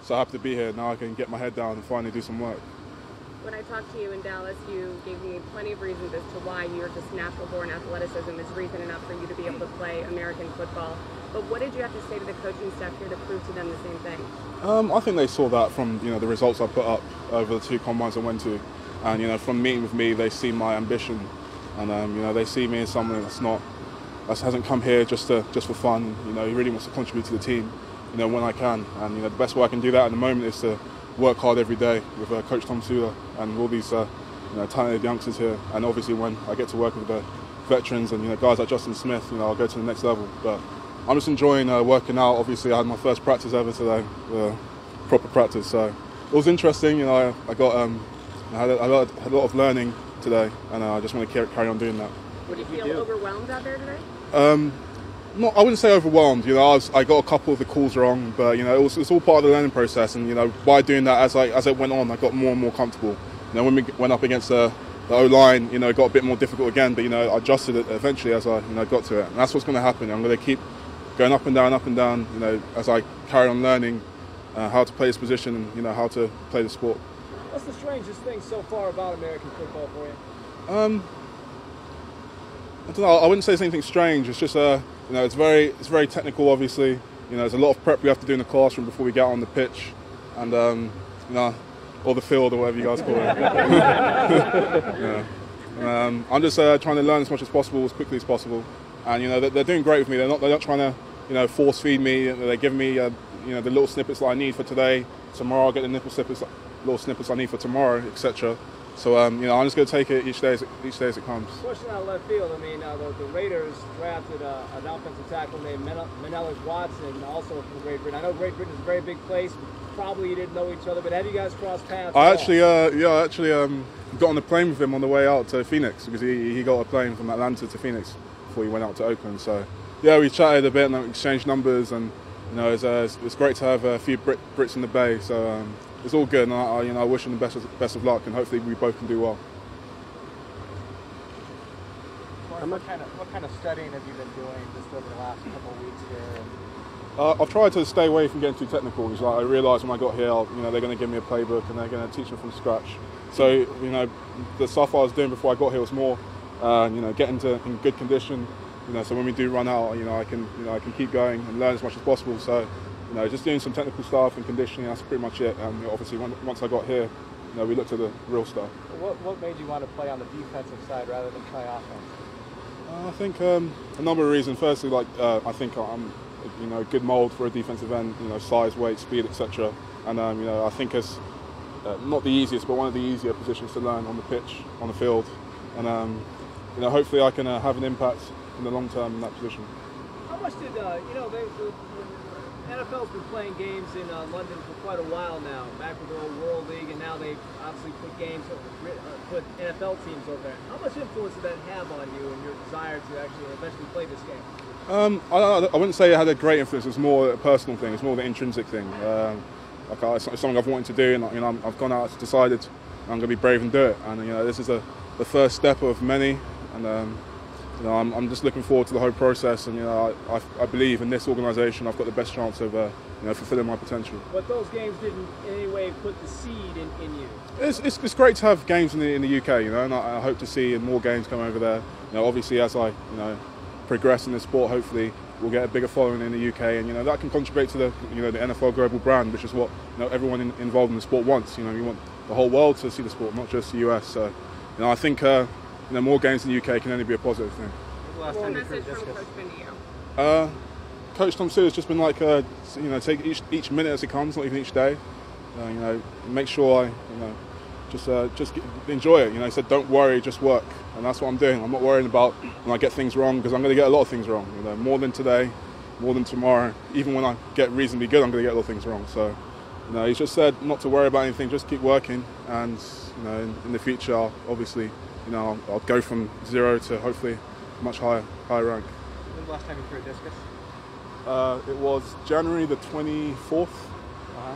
so happy to be here. Now I can get my head down and finally do some work. When I talked to you in Dallas, you gave me plenty of reasons as to why your just natural-born athleticism is reason enough for you to be able to play American football. But what did you have to say to the coaching staff here to prove to them the same thing? I think they saw that from the results I put up over the 2 combines I went to, and from meeting with me, they see my ambition, and they see me as someone that hasn't come here just for fun. He really wants to contribute to the team, when I can, and the best way I can do that at the moment is to work hard every day with Coach Tom Sula and all these talented youngsters here, and obviously when I get to work with the veterans and guys like Justin Smith, I'll go to the next level. But I'm just enjoying working out. Obviously, I had my first practice ever today, proper practice. So it was interesting. I had a lot of learning today, and I just want to carry on doing that. Would you feel overwhelmed out there today? I wouldn't say overwhelmed. I got a couple of the calls wrong, but it's all part of the learning process. And by doing that, as it went on, I got more and more comfortable. When we went up against the O-line, it got a bit more difficult again. But I adjusted it eventually as I got to it. And that's what's going to happen. I'm going to keep going up and down, as I carry on learning how to play this position and how to play the sport. What's the strangest thing so far about American football for you? I don't know. I wouldn't say it's anything strange. It's just it's very technical. Obviously, there's a lot of prep we have to do in the classroom before we get on the pitch, and or the field, or whatever you guys call it. I'm just trying to learn as much as possible, as quickly as possible, and they're doing great with me. They're not trying to force feed me. They're giving me the little snippets that I need for today. Tomorrow I'll get the little snippets I need for tomorrow, etc. So I'm just going to take it each day as it comes. Question out of left field. The Raiders drafted an offensive tackle named Menelik Watson, also from Great Britain. I know Great Britain is a very big place. Probably you didn't know each other, but have you guys crossed paths? I actually got on a plane with him on the way out to Phoenix, because he got a plane from Atlanta to Phoenix before he went out to Oakland. So yeah, we chatted a bit and exchanged numbers, and it's great to have a few Brits in the Bay. So it's all good, and I wish him the best of luck, and hopefully we both can do well. What kind of studying have you been doing just over the last couple of weeks here? I've tried to stay away from getting too technical, because I realised when I got here, they're going to give me a playbook and they're going to teach me from scratch. So the stuff I was doing before I got here was more, getting in good condition. So when we do run out, I can keep going and learn as much as possible. So just doing some technical stuff and conditioning, that's pretty much it. And obviously once I got here, we looked at the real stuff. What made you want to play on the defensive side rather than play offense? I think a number of reasons. Firstly, I think I'm a good mould for a defensive end. Size, weight, speed, etc. And I think it's not the easiest, but one of the easier positions to learn on the pitch, on the field. And hopefully I can have an impact in the long term in that position. How much did the NFL's been playing games in London for quite a while now, back with the old World League, and now they've obviously put NFL teams over there. How much influence did that have on you and your desire to actually eventually play this game? I wouldn't say it had a great influence. It's more a personal thing. It's more the intrinsic thing. It's something I've wanted to do, and I've gone out, decided I'm going to be brave and do it. And this is the first step of many, and I'm just looking forward to the whole process. And I believe in this organisation. I've got the best chance of fulfilling my potential. But those games didn't in any way put the seed in you. It's great to have games in the UK, and I hope to see more games come over there. Obviously as I progress in the sport, hopefully we'll get a bigger following in the UK, and that can contribute to the the NFL global brand, which is what everyone involved in the sport wants. You want the whole world to see the sport, not just the US. So I think more games in the UK can only be a positive thing. What's the message from Coach been to you? Coach Tom Sula has just been like, take each minute as it comes, not even each day. Make sure I just enjoy it. He said, don't worry, just work. And that's what I'm doing. I'm not worrying about when I get things wrong, because I'm going to get a lot of things wrong. More than today, more than tomorrow. Even when I get reasonably good, I'm going to get a lot of things wrong. So, he's just said not to worry about anything, just keep working. And, in the future, I'll go from 0 to hopefully much higher rank. When was the last time you threw a discus? It was January the 24th.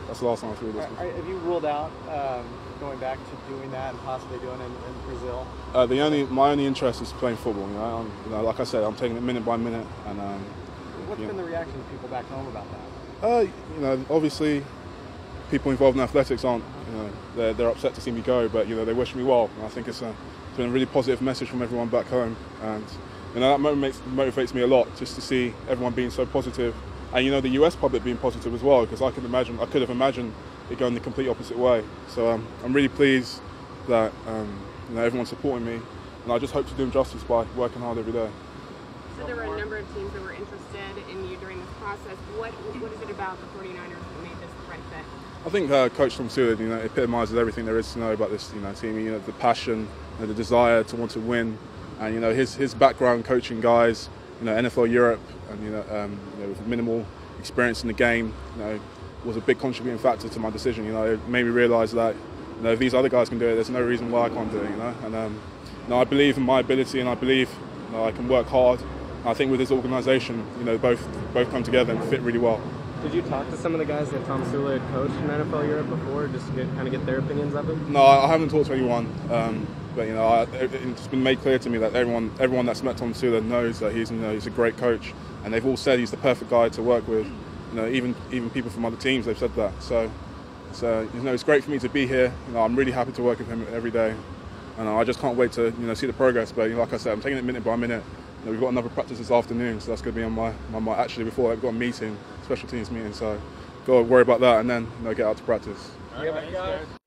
That's the last time I threw a discus. Have you ruled out going back to doing that and possibly doing it in Brazil? My only interest is playing football. Like I said, I'm taking it minute by minute. And what's been the reaction of people back home about that? Obviously, people involved in athletics aren't, they're upset to see me go, but they wish me well. And I think it's been a really positive message from everyone back home, and that motivates me a lot, just to see everyone being so positive, and the US public being positive as well, because I could have imagined it going the complete opposite way. So I'm really pleased that everyone's supporting me, and I just hope to do them justice by working hard every day. So there were a number of teams that were interested in you during this process. What is it about the 49ers that made this the right fit? I think Coach Tom Seward, epitomises everything there is to know about this team. The passion, the desire to want to win, and his background coaching guys, NFL Europe, and with minimal experience in the game, was a big contributing factor to my decision. It made me realise that if these other guys can do it, there's no reason why I can't do it. And I believe in my ability, and I believe I can work hard. I think with this organisation, both come together and fit really well. Did you talk to some of the guys that Tom Seward had coached in NFL Europe before, just to kind of get their opinions of him? No, I haven't talked to anyone, but it's been made clear to me that everyone that's met Tom Seward knows that he's a great coach, and they've all said he's the perfect guy to work with. Even people from other teams, they've said that. So it's great for me to be here. I'm really happy to work with him every day, and I just can't wait to see the progress. But like I said, I'm taking it minute by minute. We've got another practice this afternoon, so that's going to be on my mind. Actually, before I've got a meeting, special teams meeting, so got to worry about that and then get out to practice. All right, guys.